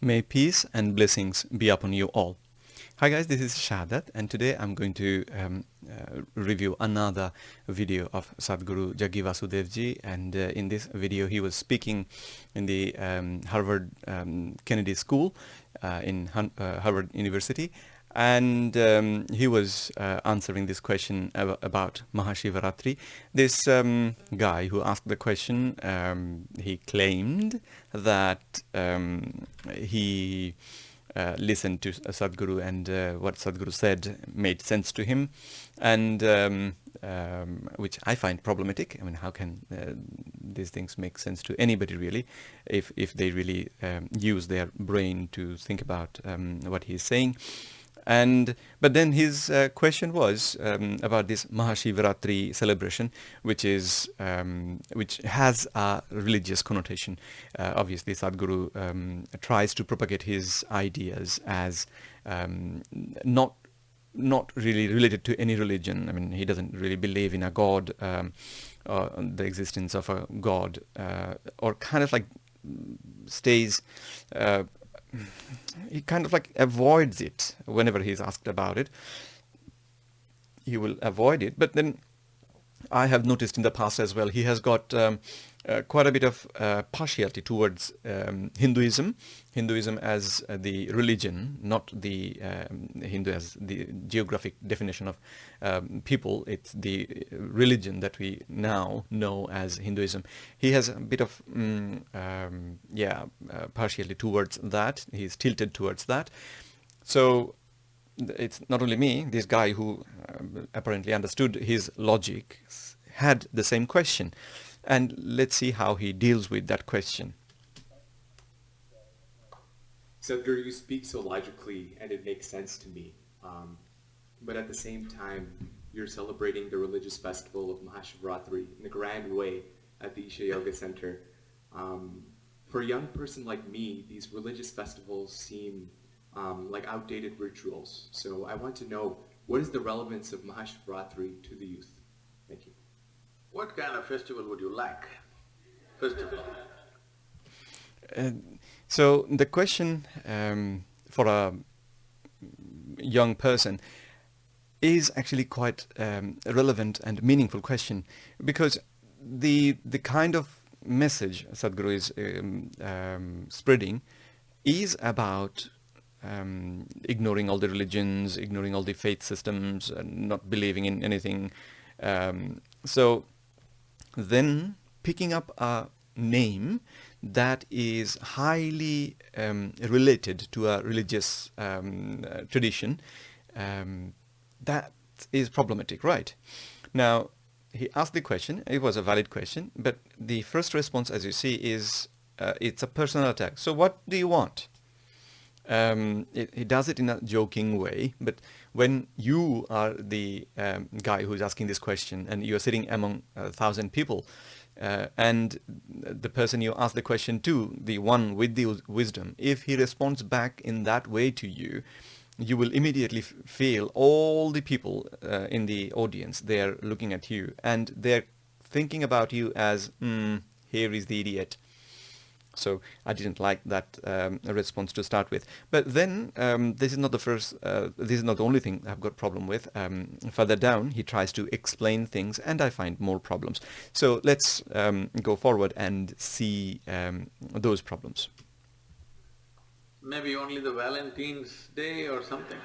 May peace and blessings be upon you all. Hi guys, this is Shadat, and today I'm going to review another video of Sadhguru Jaggi Vasudevji. And in this video he was speaking in the Harvard Kennedy School in Harvard University, and he was answering this question about Mahashivaratri. This guy who asked the question, he claimed that he listened to Sadhguru, and what Sadhguru said made sense to him, and which I find problematic. I mean, how can these things make sense to anybody really, if they really use their brain to think about what he's saying? But then his question was about this Mahashivaratri celebration, which has a religious connotation. Obviously, Sadhguru tries to propagate his ideas as not really related to any religion. I mean, he doesn't really believe in a god, or the existence of a god, or kind of like stays. He kind of like avoids it whenever he's asked about it. He will avoid it. But then I have noticed in the past as well, he has got quite a bit of partiality towards Hinduism as the religion, not the Hindu as the geographic definition of people. It's the religion that we now know as Hinduism. He has a bit of partiality towards that. He's tilted towards that. So it's not only me, this guy who apparently understood his logic had the same question. And let's see how he deals with that question. Sadhguru, you speak so logically and it makes sense to me. But at the same time, you're celebrating the religious festival of Mahashivaratri in a grand way at the Isha Yoga Center. For a young person like me, these religious festivals seem like outdated rituals. So I want to know, what is the relevance of Mahashivaratri to the youth? Thank you. What kind of festival would you like? First of all. So the question for a young person is actually quite a relevant and meaningful question, because the kind of message Sadhguru is spreading is about ignoring all the religions, ignoring all the faith systems, and not believing in anything. So then picking up a name that is highly related to a religious tradition, that is problematic, right? Now, he asked the question, it was a valid question, but the first response, as you see, is it's a personal attack. So what do you want? He does it in a joking way, but when you are the guy who's asking this question and you're sitting among 1,000 people, and the person you ask the question to, the one with the wisdom, if he responds back in that way to you, you will immediately feel all the people in the audience, they're looking at you and they're thinking about you as, here is the idiot. So I didn't like that response to start with. But then this is not the first, this is not the only thing I've got problem with. Further down, he tries to explain things, and I find more problems. So let's go forward and see those problems. Maybe only the Valentine's Day or something.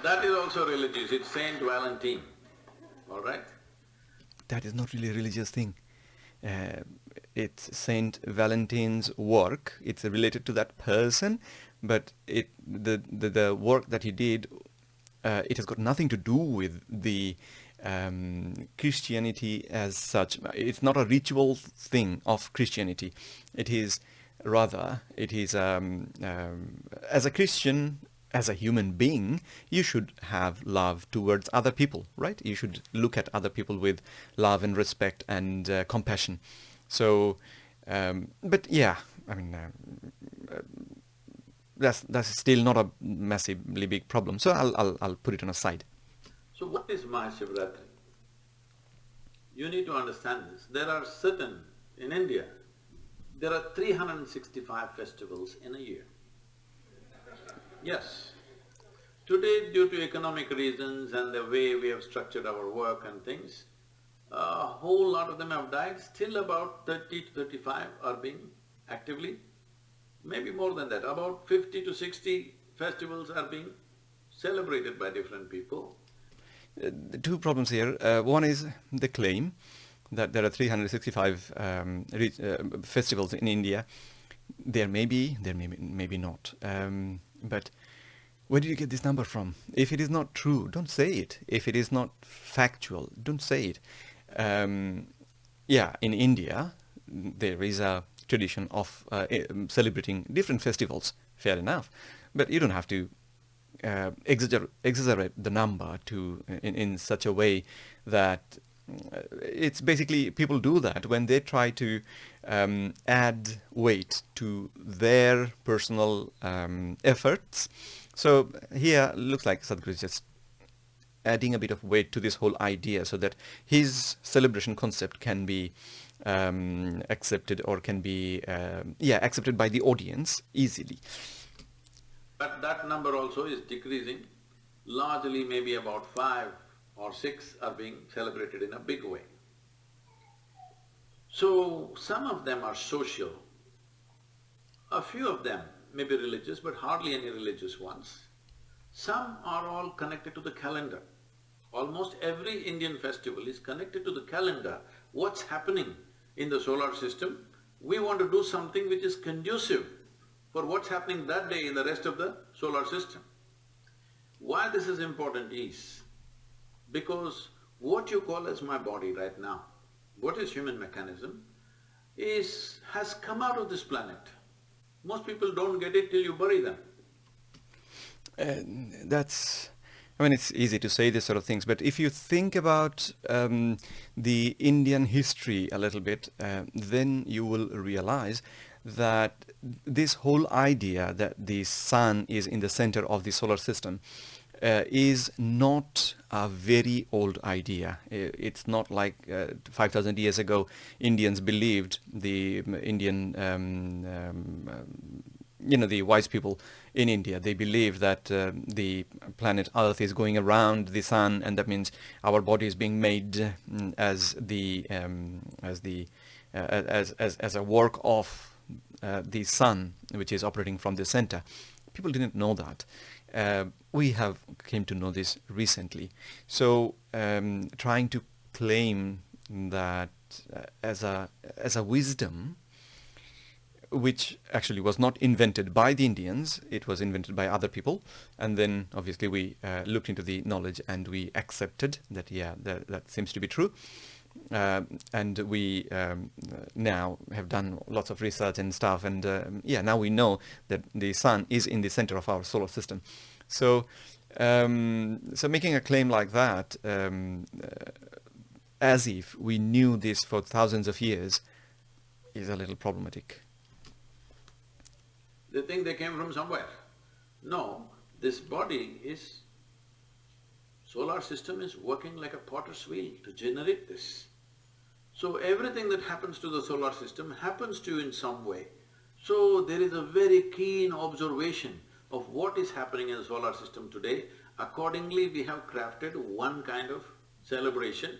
That is also religious, it's Saint Valentine, all right? That is not really a religious thing. It's Saint Valentine's work. It's related to that person, but the work that he did, it has got nothing to do with the Christianity as such. It's not a ritual thing of Christianity. It is rather, as a Christian, as a human being, you should have love towards other people, right? You should look at other people with love and respect and compassion. So, but yeah, I mean, that's still not a massively big problem. So I'll put it on a side. So what is Mahashivaratri? You need to understand this. There are certain, in India, There are 365 festivals in a year. Yes. Today, due to economic reasons and the way we have structured our work and things, a whole lot of them have died. Still about 30 to 35 are being actively, maybe more than that, about 50 to 60 festivals are being celebrated by different people. The two problems here. One is the claim that there are 365 festivals in India. There may be, maybe not. But where do you get this number from? If it is not true, don't say it. If it is not factual, don't say it. Yeah, in India, there is a tradition of celebrating different festivals, fair enough. But you don't have to exaggerate the number to in such a way that it's basically people do that when they try to add weight to their personal efforts. So here looks like Sadhguru is just adding a bit of weight to this whole idea so that his celebration concept can be accepted or can be accepted by the audience easily. But that number also is decreasing. Largely maybe about 5 or 6 are being celebrated in a big way. So some of them are social, a few of them may be religious, but hardly any religious ones. Some are all connected to the calendar. Almost every Indian festival is connected to the calendar. What's happening in the solar system? We want to do something which is conducive for what's happening that day in the rest of the solar system. Why this is important is because what you call as my body right now, what is human mechanism, has come out of this planet. Most people don't get it till you bury them. It's easy to say this sort of things, but if you think about the Indian history a little bit, then you will realize that this whole idea that the sun is in the center of the solar system is not a very old idea. It's not like 5,000 years ago Indians believed, the Indian the wise people in India, they believe that the planet Earth is going around the sun, and that means our body is being made as a work of the sun, which is operating from the center. People didn't know that. We have came to know this recently. So trying to claim that as a wisdom, which actually was not invented by the Indians, it was invented by other people, and then obviously we looked into the knowledge and we accepted that that seems to be true, and we now have done lots of research and stuff, and now we know that the sun is in the center of our solar system. So making a claim like that, as if we knew this for thousands of years, is a little problematic. They think they came from somewhere. No, this body is… solar system is working like a potter's wheel to generate this. So everything that happens to the solar system happens to you in some way. So there is a very keen observation of what is happening in the solar system today. Accordingly, we have crafted one kind of celebration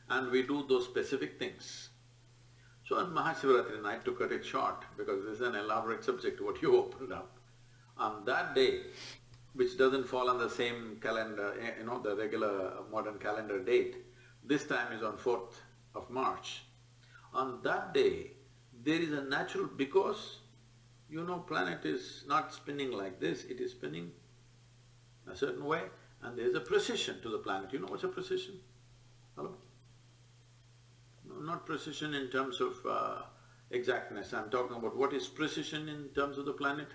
and we do those specific things. So on Mahashivaratri night, to cut it short, because this is an elaborate subject what you opened up, on that day, which doesn't fall on the same calendar, the regular modern calendar date, this time is on 4th of March. On that day, there is a natural… because planet is not spinning like this, it is spinning a certain way, and there is a precision to the planet. You know what's a precision? Hello? No, not precision in terms of exactness, I'm talking about what is precision in terms of the planet.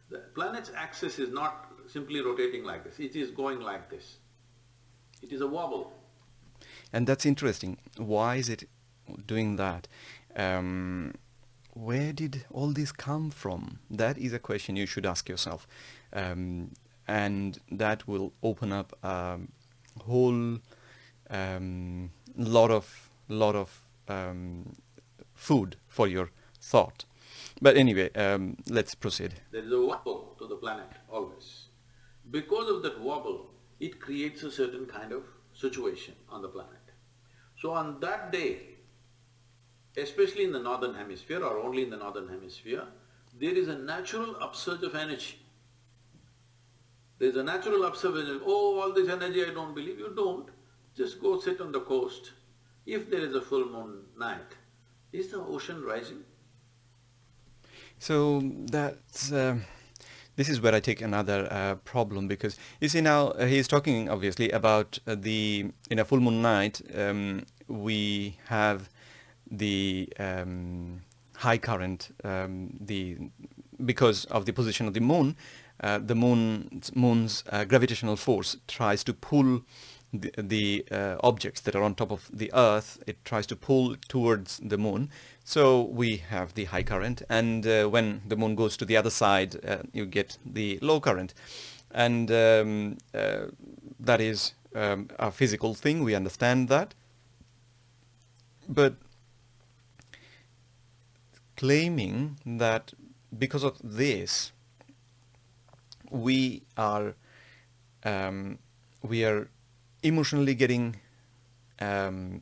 The planet's axis is not simply rotating like this, it is going like this. It is a wobble. And that's interesting. Why is it doing that? Where did all this come from? That is a question you should ask yourself. And that will open up a whole lot of food for your thought. But anyway, let's proceed. There is a wobble to the planet always. Because of that wobble, it creates a certain kind of situation on the planet. So on that day, especially in the northern hemisphere or only in the northern hemisphere, there is a natural upsurge of energy. There's a natural upsurge of energy. Oh, all this energy I don't believe. You don't. Just go sit on the coast. If there is a full moon night, is the ocean rising? So that's this is where I take another problem, because you see now he's talking obviously about in a full moon night we have the high current, because of the position of the moon. The moon's gravitational force tries to pull the objects that are on top of the earth. It tries to pull towards the moon, so we have the high current, and when the moon goes to the other side, you get the low current, and that is a physical thing, we understand that. But claiming that because of this we are emotionally getting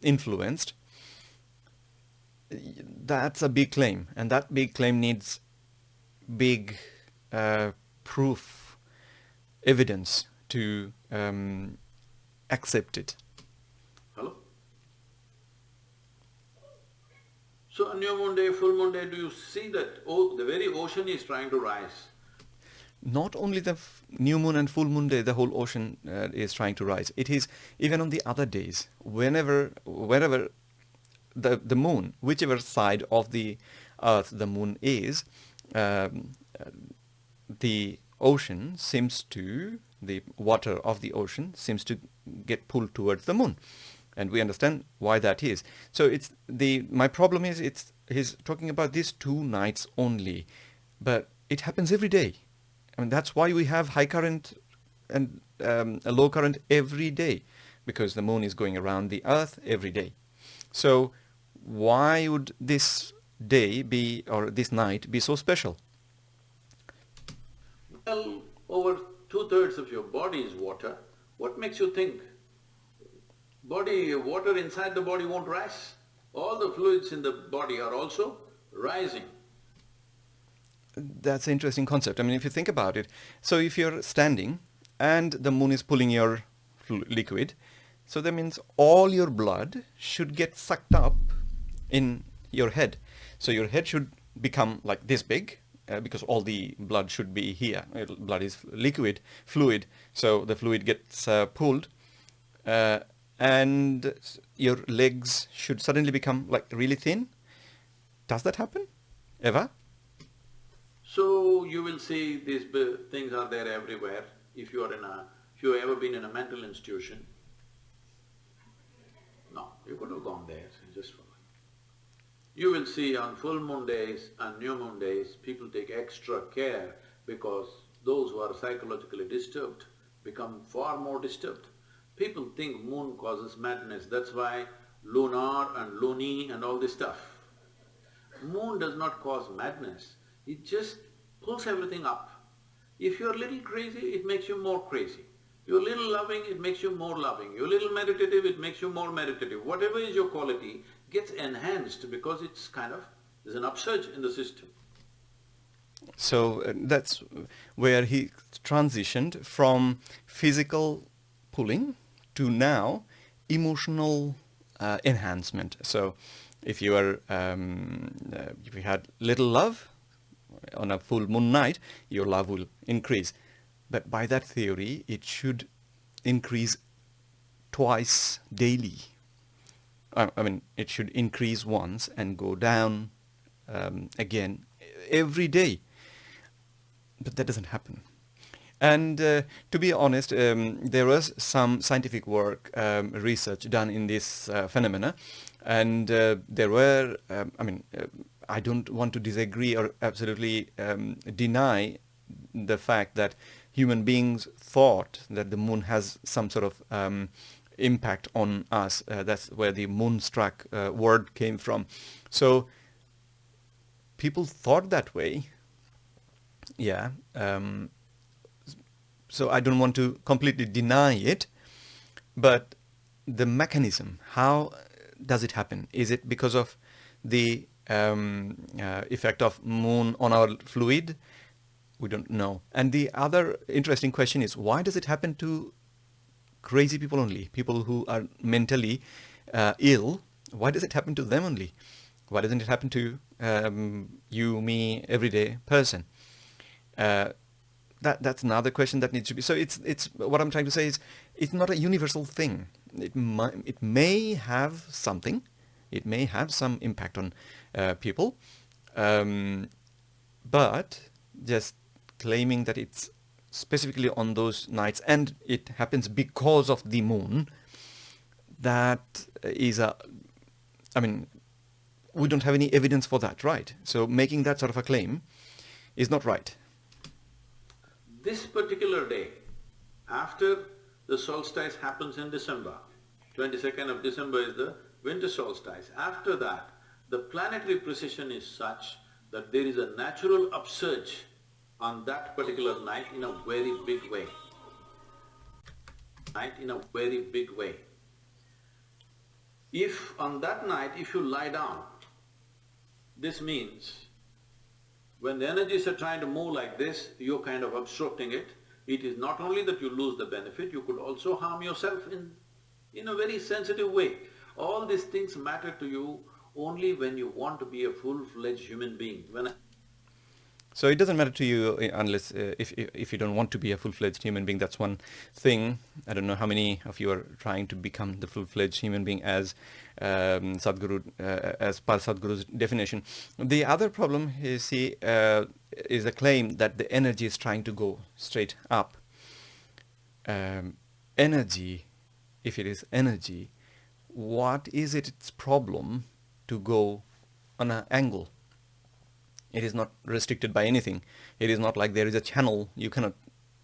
influenced, that's a big claim, and that big claim needs big proof, evidence to accept it. Hello? So on new moon day, full moon day, do you see that the very ocean is trying to rise? Not only the new moon and full moon day, the whole ocean is trying to rise. It is even on the other days, wherever the moon, whichever side of the earth the moon is, the ocean seems to, the water of the ocean seems to get pulled towards the moon. And we understand why that is. So my problem is he's talking about these 2 nights only, but it happens every day. I mean, that's why we have high current and a low current every day, because the moon is going around the earth every day. So why would this day be, or this night be so special? Well, over 2/3 of your body is water. What makes you think water inside the body won't rise? All the fluids in the body are also rising. That's an interesting concept. I mean, if you think about it, so if you're standing and the moon is pulling your liquid, so that means all your blood should get sucked up in your head. So your head should become like this big, because all the blood should be here. Blood is liquid, fluid, so the fluid gets pulled, and your legs should suddenly become like really thin. Does that happen ever? So you will see these things are there everywhere. If you have ever been in a mental institution, no, you could have gone there, just follow. You will see on full moon days and new moon days, people take extra care because those who are psychologically disturbed become far more disturbed. People think moon causes madness, that's why lunar and loony and all this stuff. Moon does not cause madness, it just pulls everything up. If you're a little crazy, it makes you more crazy. You're a little loving, it makes you more loving. You're a little meditative, it makes you more meditative. Whatever is your quality gets enhanced because it's there's an upsurge in the system. So that's where he transitioned from physical pulling to now emotional enhancement. So if you had little love on a full moon night, your love will increase. But by that theory, it should increase twice daily. I mean, it should increase once and go down again every day. But that doesn't happen. And to be honest, there was some scientific work, research done in this phenomena, and there were, I don't want to disagree or absolutely deny the fact that human beings thought that the moon has some sort of impact on us. That's where the moonstruck word came from. So people thought that way. Yeah. So I don't want to completely deny it, but the mechanism, how does it happen? Is it because of the effect of moon on our fluid? We don't know. And the other interesting question is, why does it happen to crazy people only, people who are mentally ill? Why does it happen to them only? Why doesn't it happen to you, me, everyday person? That's another question that needs to be. So it's what I'm trying to say is, it's not a universal thing. It may have something. It may have some impact on people, but just claiming that it's specifically on those nights and it happens because of the moon, that is I mean, we don't have any evidence for that, right? So making that sort of a claim is not right. This particular day, after the solstice happens in December, 22nd of December is the winter solstice. After that, the planetary precession is such that there is a natural upsurge on that particular night in a very big way. If on that night, if you lie down, this means when the energies are trying to move like this, you're kind of obstructing it. It is not only that you lose the benefit, you could also harm yourself in a very sensitive way. All these things matter to you only when you want to be a full-fledged human being. So it doesn't matter to you unless if you don't want to be a full-fledged human being. That's one thing. I don't know how many of you are trying to become the full-fledged human being as Sadhguru, as per Sadhguru's definition. The other problem is a claim that the energy is trying to go straight up. Energy, if it is energy, what is its problem to go on an angle? It is not restricted by anything. It is not like there is a channel you cannot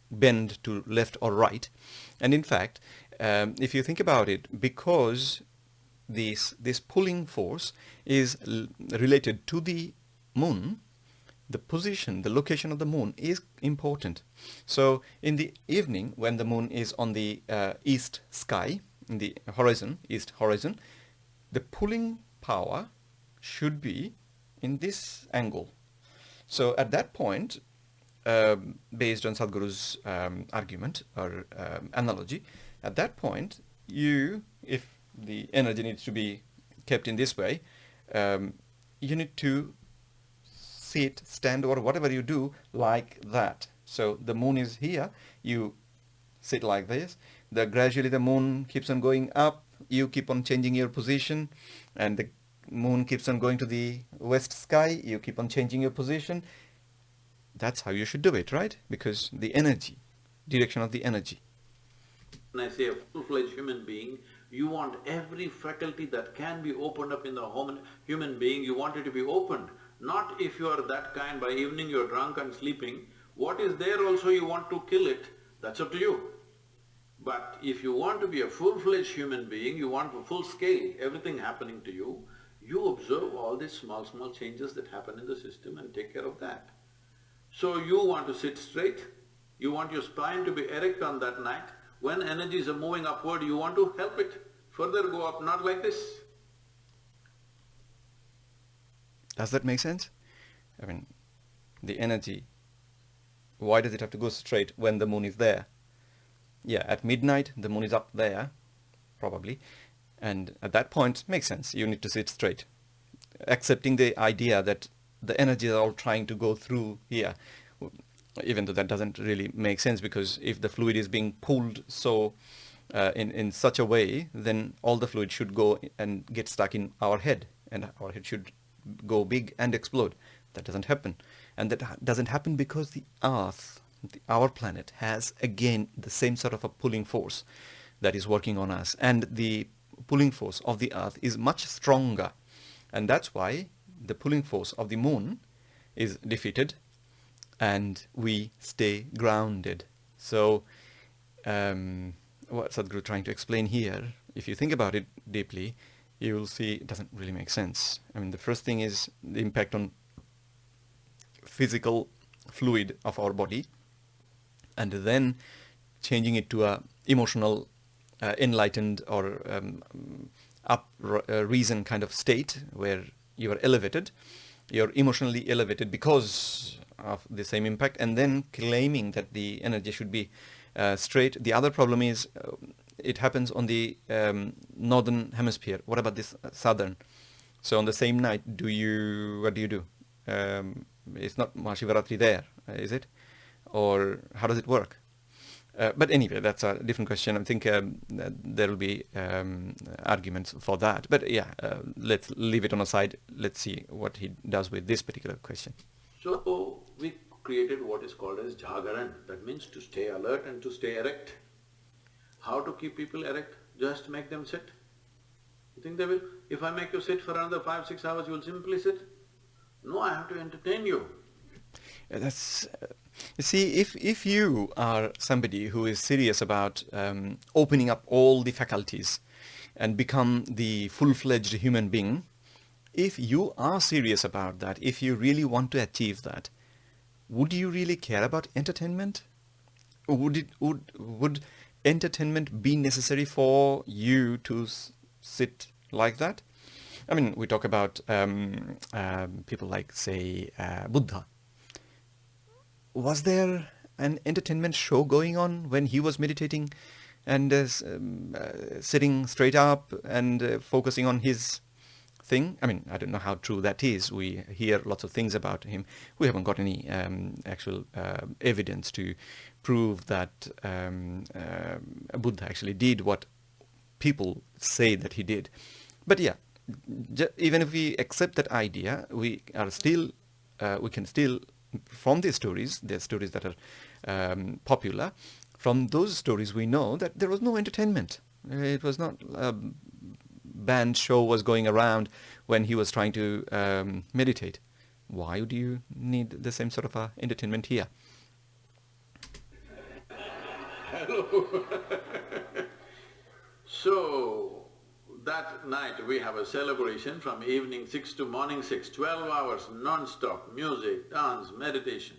bend to left or right. And in fact, if you think about it, because this pulling force is related to the moon, the position, the location of the moon is important. So in the evening, when the moon is on the east sky, in the horizon, east horizon, the pulling power should be in this angle. So at that point, based on Sadhguru's argument or analogy, at that point, if the energy needs to be kept in this way, you need to sit, stand, or whatever you do like that. So the moon is here, you sit like this. Gradually the moon keeps on going up, you keep on changing your position, and the moon keeps on going to the west sky, you keep on changing your position. That's how you should do it, right? Because the energy, direction of the energy. When I say a full-fledged human being, you want every faculty that can be opened up in the human being, you want it to be opened. Not if you are that kind, by evening you're drunk and sleeping, what is there also you want to kill it, that's up to you. But if you want to be a full-fledged human being, you want a full scale, everything happening to you, you observe all these small changes that happen in the system and take care of that. So you want to sit straight, you want your spine to be erect on that night. When energies are moving upward, you want to help it further go up, not like this. Does that make sense? I mean, the energy, why does it have to go straight when the moon is there? Yeah, at midnight, the moon is up there, probably. And at that point, makes sense. You need to sit straight. Accepting the idea that the energies are all trying to go through here, even though that doesn't really make sense, because if the fluid is being pulled so in such a way, then all the fluid should go and get stuck in our head, and our head should go big and explode. That doesn't happen. And that doesn't happen because the Earth, our planet, has again the same sort of a pulling force that is working on us. And the pulling force of the Earth is much stronger. And that's why the pulling force of the moon is defeated and we stay grounded. So what Sadhguru is trying to explain here, if you think about it deeply, you will see it doesn't really make sense. I mean, the first thing is the impact on physical fluid of our body, and then changing it to a emotional, enlightened or reason kind of state where you are elevated, you're emotionally elevated because of the same impact, and then claiming that the energy should be straight. The other problem is it happens on the northern hemisphere. What about this southern? So on the same night, what do you do? It's not Mahashivaratri there, is it? Or how does it work? But anyway, that's a different question. I think there will be arguments for that. But yeah, let's leave it on a side. Let's see what he does with this particular question. So we created what is called as jagaran. That means to stay alert and to stay erect. How to keep people erect? Just make them sit. You think they will? If I make you sit for another 5-6 hours, you will simply sit? No, I have to entertain you. That's you see, if you are somebody who is serious about opening up all the faculties and become the full-fledged human being, if you are serious about that, if you really want to achieve that, would you really care about entertainment? Would entertainment be necessary for you to sit like that? I mean, we talk about people like, say, Buddha. Was there an entertainment show going on when he was meditating and sitting straight up and focusing on his thing? I mean, I don't know how true that is. We hear lots of things about him. We haven't got any actual evidence to prove that Buddha actually did what people say that he did. But yeah, even if we accept that idea, we can still, from these stories, the stories that are popular, from those stories we know that there was no entertainment. It was not a band show was going around when he was trying to meditate. Why would you need the same sort of entertainment here? Hello. So, that night we have a celebration from evening 6 to morning 6, 12 hours non-stop, music, dance, meditation,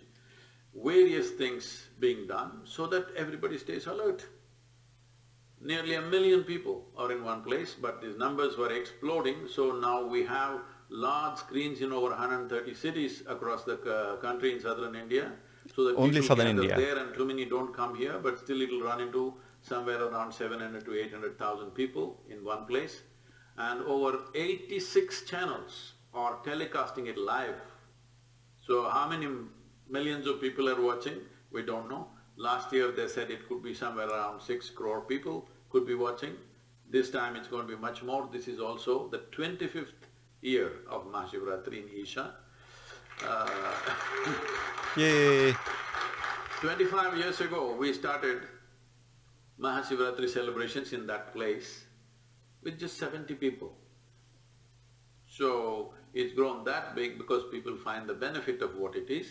various things being done so that everybody stays alert. Nearly 1 million people are in one place, but these numbers were exploding, so now we have large screens in over 130 cities across the country in southern India, so that only people southern gather India there and too many don't come here, but still it'll run into somewhere around 700 to 800,000 people in one place. And over 86 channels are telecasting it live. So how many millions of people are watching? We don't know. Last year they said it could be somewhere around 6 crore people could be watching. This time it's going to be much more. This is also the 25th year of Mahashivaratri in Isha. Yay! 25 years ago we started Mahashivaratri celebrations in that place with just 70 people. So, it's grown that big because people find the benefit of what it is.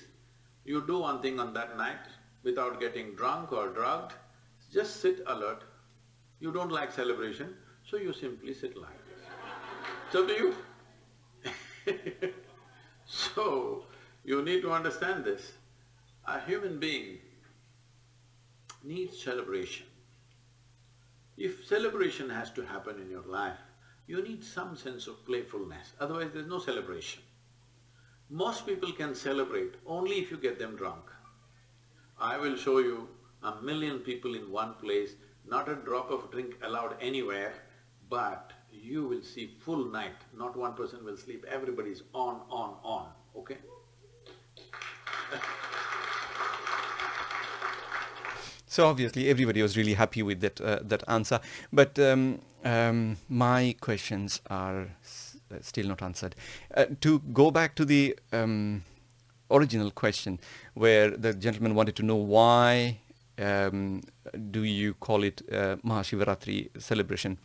You do one thing on that night without getting drunk or drugged, just sit alert. You don't like celebration, so you simply sit like this. It's up to you. So, you need to understand this. A human being needs celebration. If celebration has to happen in your life, you need some sense of playfulness, otherwise there's no celebration. Most people can celebrate only if you get them drunk. I will show you 1 million people in one place, not a drop of drink allowed anywhere, but you will see full night, not one person will sleep, everybody's on, okay? So obviously everybody was really happy with that answer, but my questions are still not answered. To go back to the original question, where the gentleman wanted to know why do you call it Mahashivaratri celebration,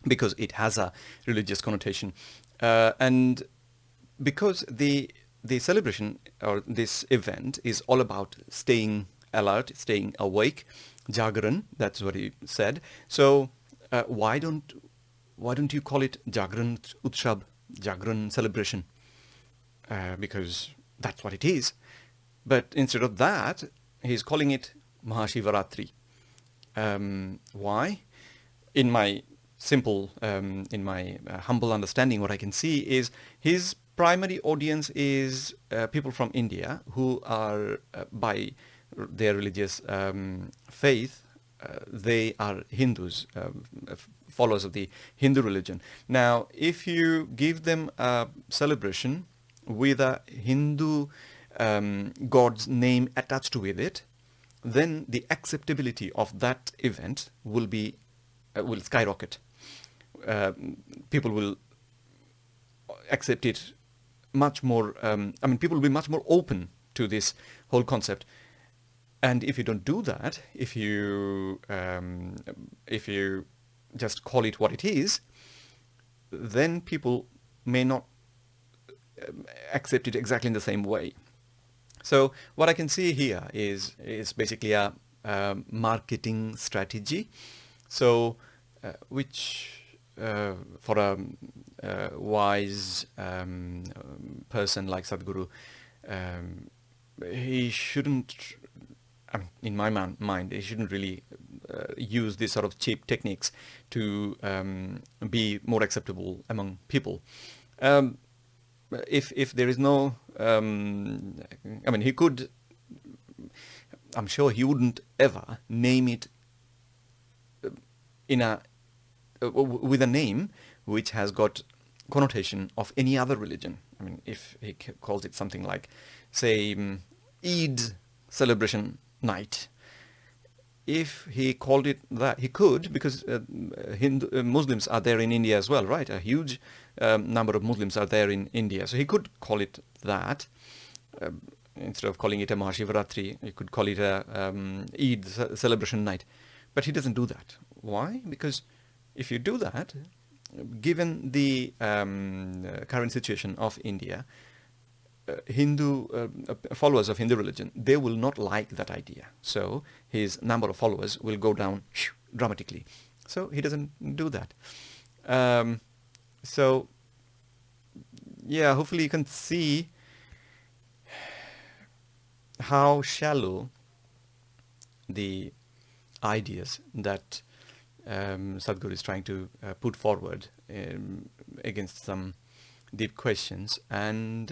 because it has a religious connotation, and because the celebration or this event is all about staying alert, staying awake, Jagaran, that's what he said. So why don't you call it Jagran Utshab, Jagran celebration? Because that's what it is. But instead of that, he's calling it Mahashivaratri. Why? In my humble understanding, what I can see is his primary audience is people from India who are, by their religious faith, they are Hindus, followers of the Hindu religion. Now, if you give them a celebration with a Hindu god's name attached with it, then the acceptability of that event will skyrocket. People will accept it much more. People will be much more open to this whole concept. And if you don't do that, if you just call it what it is, then people may not accept it exactly in the same way. So what I can see here is basically a marketing strategy. So which for a wise person like Sadhguru, he shouldn't, in my mind, he shouldn't really use these sort of cheap techniques to be more acceptable among people. If there is no, he could, I'm sure he wouldn't ever name it with a name which has got connotation of any other religion. If he calls it something like, say, Eid celebration night, if he called it that, he could, because Muslims are there in India as well, right? A huge number of Muslims are there in India. So he could call it that. Instead of calling it a Mahashivaratri, he could call it a Eid celebration night. But he doesn't do that. Why? Because if you do that, given the current situation of India, followers of Hindu religion, they will not like that idea. So his number of followers will go down dramatically. So he doesn't do that. So yeah, hopefully you can see how shallow the ideas that Sadhguru is trying to put forward against some deep questions. And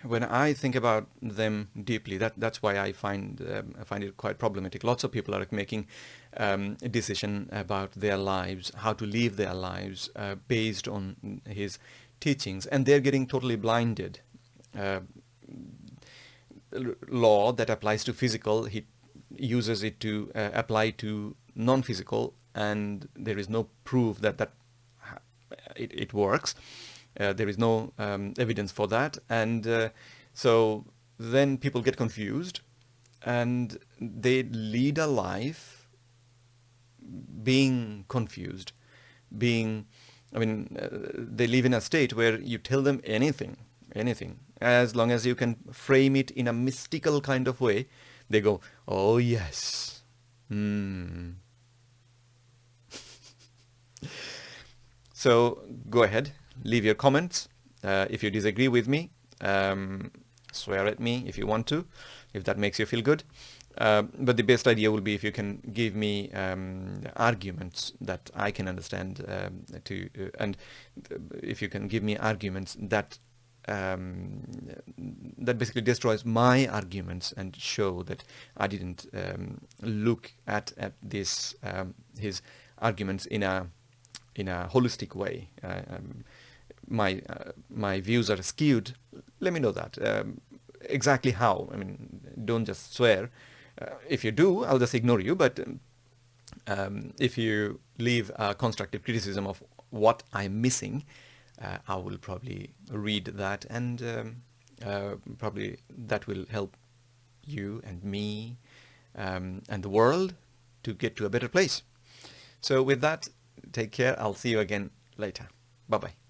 when I think about them deeply, that's why I find it quite problematic. Lots of people are making a decision about their lives, how to live their lives based on his teachings, and they're getting totally blinded. Law that applies to physical, he uses it to apply to non-physical, and there is no proof that it works. There is no evidence for that, and so then people get confused, and they lead a life being confused, they live in a state where you tell them anything, as long as you can frame it in a mystical kind of way, they go, oh yes. So go ahead, leave your comments. If you disagree with me, swear at me if you want to, if that makes you feel good. But the best idea will be if you can give me arguments that I can understand, and if you can give me arguments that basically destroys my arguments and show that I didn't look at this his arguments in a holistic way. My views are skewed. Let me know that. Exactly how. Don't just swear. If you do, I'll just ignore you. But if you leave a constructive criticism of what I'm missing, I will probably read that, and probably that will help you and me and the world to get to a better place. So with that, take care. I'll see you again later. Bye-bye.